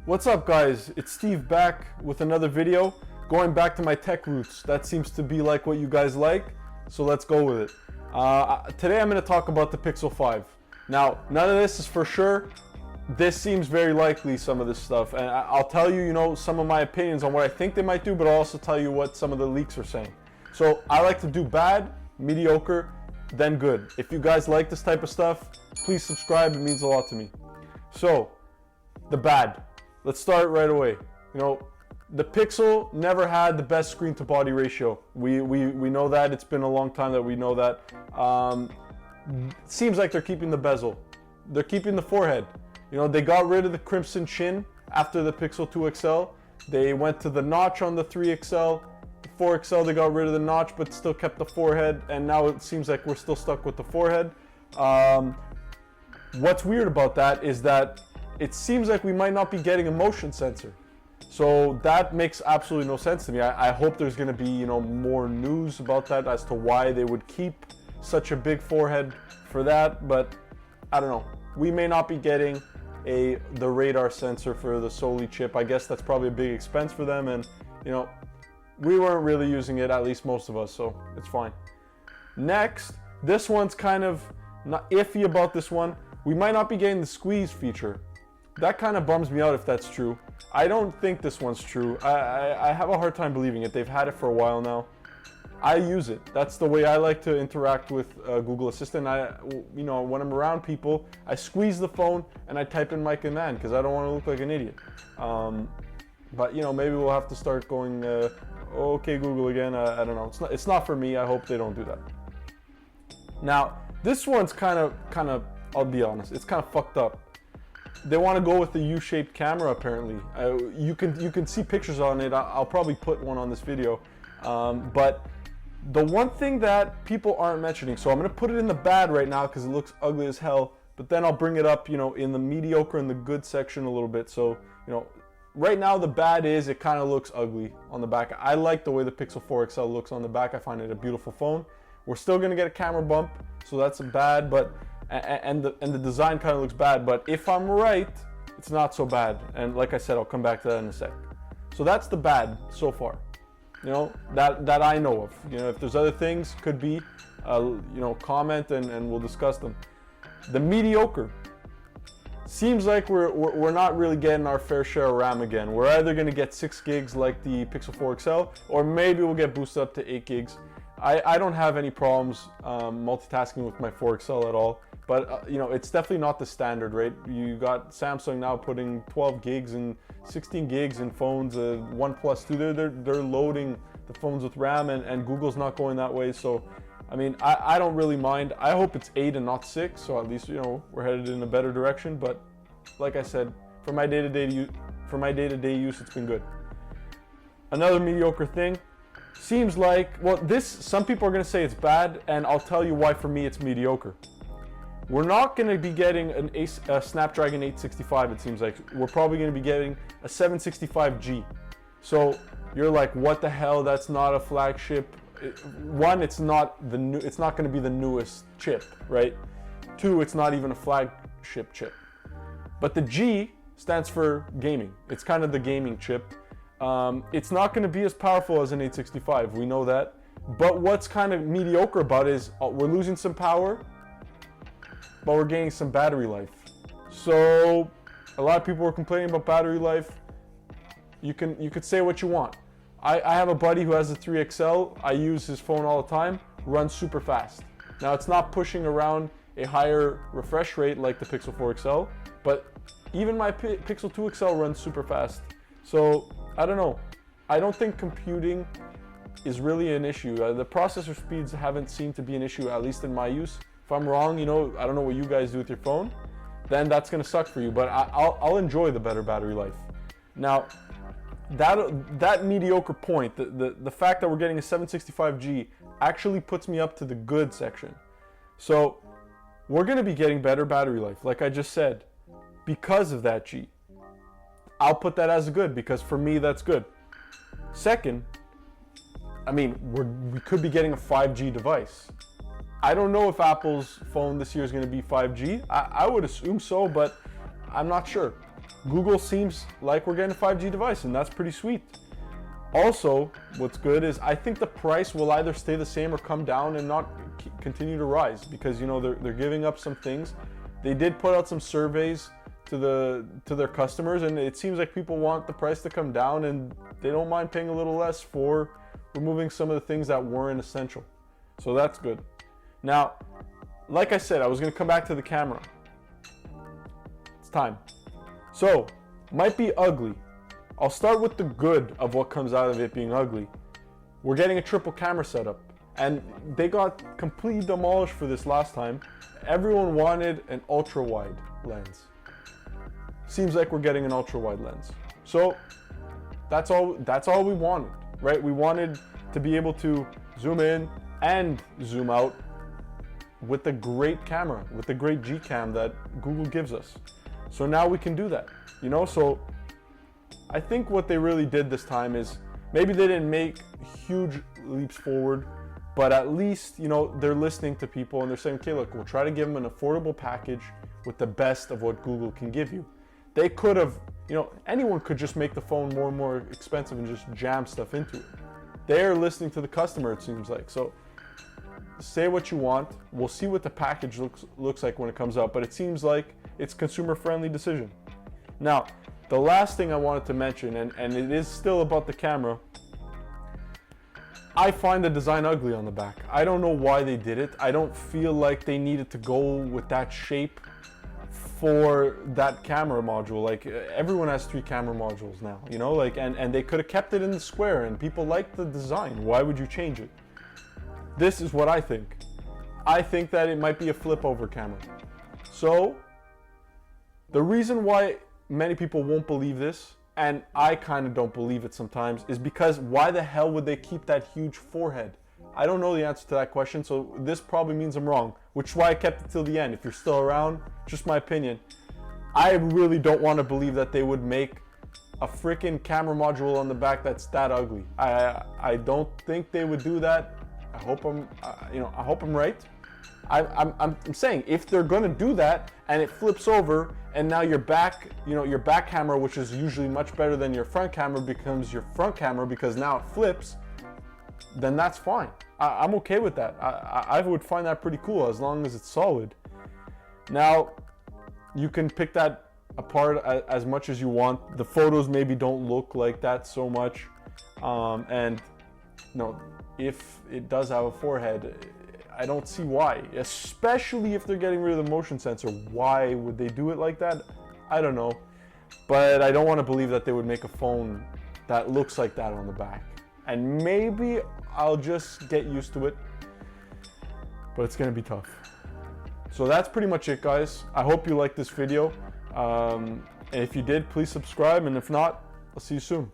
What's up guys, it's Steve back with another video, going back to my tech roots. That seems to be like what you guys like, so let's go with it. Today I'm going to talk about the Pixel 5. Now, none of this is for sure. This seems very likely, some of this stuff, and I'll tell you, some of my opinions on what I think they might do, but I'll also tell you what some of the leaks are saying. So I like to do bad, mediocre, then good. If you guys like this type of stuff, please subscribe, it means a lot to me. So, the bad. Let's start right away. The Pixel never had the best screen to body ratio. We know that. It's been a long time that we know that. Seems like they're keeping the bezel. They're keeping the forehead. They got rid of the crimson chin after the Pixel 2 XL. They went to the notch on the 3 XL. The 4 XL, they got rid of the notch, but still kept the forehead. And now it seems like we're still stuck with the forehead. What's weird about that is that it seems like we might not be getting a motion sensor. So that makes absolutely no sense to me. I hope there's going to be, more news about that as to why they would keep such a big forehead for that. But I don't know. We may not be getting the radar sensor for the Soli chip. I guess that's probably a big expense for them. And, we weren't really using it, at least most of us, so it's fine. Next, this one's kind of not iffy about this one. We might not be getting the squeeze feature. That kind of bums me out if that's true. I don't think this one's true. I have a hard time believing it. They've had it for a while now. I use it. That's the way I like to interact with Google Assistant. When I'm around people, I squeeze the phone and I type in my command because I don't want to look like an idiot. But maybe we'll have to start going, okay Google again. I don't know. It's not for me. I hope they don't do that. Now, this one's kind of, I'll be honest, it's kind of fucked up. They want to go with the U-shaped camera apparently. You can see pictures on it. I'll probably put one on this video. But the one thing that people aren't mentioning, so I'm going to put it in the bad right now because it looks ugly as hell, but then I'll bring it up, in the mediocre and the good section a little bit. So, right now the bad is it kind of looks ugly on the back. I like the way the Pixel 4 XL looks on the back. I find it a beautiful phone. We're still going to get a camera bump, so that's a bad, but and the design kind of looks bad, but if I'm right, it's not so bad. And like I said, I'll come back to that in a sec. So that's the bad so far, that I know of. If there's other things, could be, comment and we'll discuss them. The mediocre. Seems like we're not really getting our fair share of RAM again. We're either going to get 6 gigs like the Pixel 4 XL, or maybe we'll get boosted up to 8 gigs. I don't have any problems multitasking with my 4 XL at all. But, it's definitely not the standard, right? You got Samsung now putting 12 gigs and 16 gigs in phones, OnePlus 2. They're loading the phones with RAM, and Google's not going that way. So, I don't really mind. I hope it's 8 and not 6, so at least, we're headed in a better direction. But like I said, for my day-to-day use, it's been good. Another mediocre thing. Seems like, some people are going to say it's bad, and I'll tell you why for me it's mediocre. We're not going to be getting a Snapdragon 865, it seems like. We're probably going to be getting a 765G. So you're like, what the hell? That's not a flagship. One, it's not going to be the newest chip, right? Two, it's not even a flagship chip. But the G stands for gaming. It's kind of the gaming chip. It's not going to be as powerful as an 865. We know that. But what's kind of mediocre about it is we're losing some power, but we're gaining some battery life. So a lot of people were complaining about battery life. You could say what you want. I have a buddy who has a 3 XL. I use his phone all the time. Runs super fast. Now it's not pushing around a higher refresh rate like the Pixel 4 XL, but even my Pixel 2 XL runs super fast. So I don't know. I don't think computing is really an issue. The processor speeds haven't seemed to be an issue, at least in my use. If I'm wrong, I don't know what you guys do with your phone, then that's going to suck for you. But I'll enjoy the better battery life. Now, that mediocre point, the fact that we're getting a 765G actually puts me up to the good section. So we're going to be getting better battery life, like I just said, because of that G. I'll put that as a good because for me that's good. Second, we could be getting a 5G device. I don't know if Apple's phone this year is going to be 5G. I would assume so, but I'm not sure. Google seems like we're getting a 5G device, and that's pretty sweet. Also, what's good is I think the price will either stay the same or come down and not continue to rise, because you know they're giving up some things. They did put out some surveys to their customers, and it seems like people want the price to come down, and they don't mind paying a little less for removing some of the things that weren't essential. So that's good. Now, like I said, I was going to come back to the camera. It's time. So, might be ugly. I'll start with the good of what comes out of it being ugly. We're getting a triple camera setup, and they got completely demolished for this last time. Everyone wanted an ultra wide lens. Seems like we're getting an ultra wide lens. So that's all we wanted, right? We wanted to be able to zoom in and zoom out with the great camera, with the great G cam that Google gives us. So now we can do that, you know? So I think what they really did this time is maybe they didn't make huge leaps forward, but at least, you know, they're listening to people and they're saying, okay, look, we'll try to give them an affordable package with the best of what Google can give you. They could have, you know, anyone could just make the phone more and more expensive and just jam stuff into it. They're listening to the customer, it seems like. So say what you want. We'll see what the package looks like when it comes out, but it seems like it's a consumer-friendly decision. Now, the last thing I wanted to mention, and it is still about the camera, I find the design ugly on the back. I don't know why they did it. I don't feel like they needed to go with that shape for that camera module. Like, everyone has 3 camera modules now, you know, like, and they could have kept it in the square, and people like the design. Why would you change it? This is what I think. I think that it might be a flip over camera. So the reason why many people won't believe this, and I kind of don't believe it sometimes, is because why the hell would they keep that huge forehead? I don't know the answer to that question, so this probably means I'm wrong, which is why I kept it till the end. If you're still around, just my opinion. I really don't want to believe that they would make a freaking camera module on the back that's that ugly. I don't think they would do that. I hope I'm right. I'm saying if they're gonna do that and it flips over and now your back camera, which is usually much better than your front camera, becomes your front camera because now it flips, then that's fine. I'm okay with that. I would find that pretty cool as long as it's solid. Now, you can pick that apart as much as you want. The photos maybe don't look like that so much, and no. If it does have a forehead, I don't see why, especially if they're getting rid of the motion sensor. Why would they do it like that? I don't know, but I don't want to believe that they would make a phone that looks like that on the back. And maybe I'll just get used to it, but it's gonna be tough. So that's pretty much it, guys. I hope you liked this video, and if you did, please subscribe, and if not, I'll see you soon.